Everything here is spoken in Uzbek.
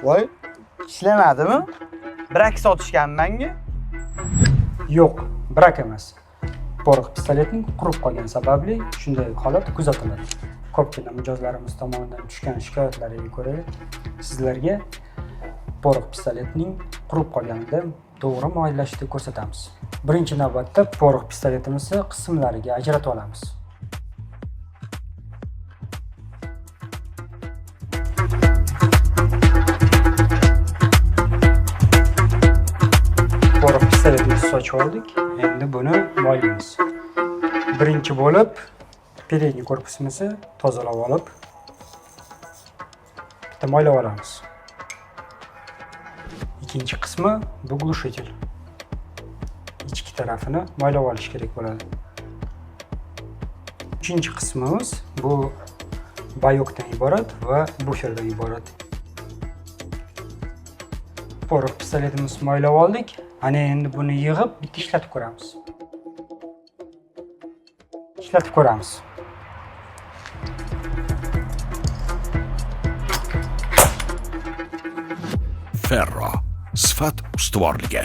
Voy, ishlamadimi? Brak sotishgan menga. Yo'q, brak emas. Porox pistoletning qurib qolgani sababli shunday holat kuzatiladi. Ko'pgina mijozlarimiz tomonidan tushgan shikoyatlarga ko'ra, sizlarga porox pistoletning qurib qolganida to'g'ri muomalashni ko'rsatamiz. Birinchi navbatda porox pistoletimizni qismlariga ajratib olamiz. Porox pistoletimizni sochib oldik. Endi buni moylaymiz. Birinchi bo'lib передний korpusimizni tozalab olib, bitta moylab olamiz. Ikkinchi qismi bu glушитель. Ichki tarafini moylab olish kerak bo'ladi. Uchinchi qismimiz bu bayokdan iborat va buferdan iborat. Porox pistoletimizni moylab oldik. Ana endi buni yig'ib bitta ishlatib ko'ramiz. Ishlatib ko'ramiz. Ferro sifat ustuvorligi.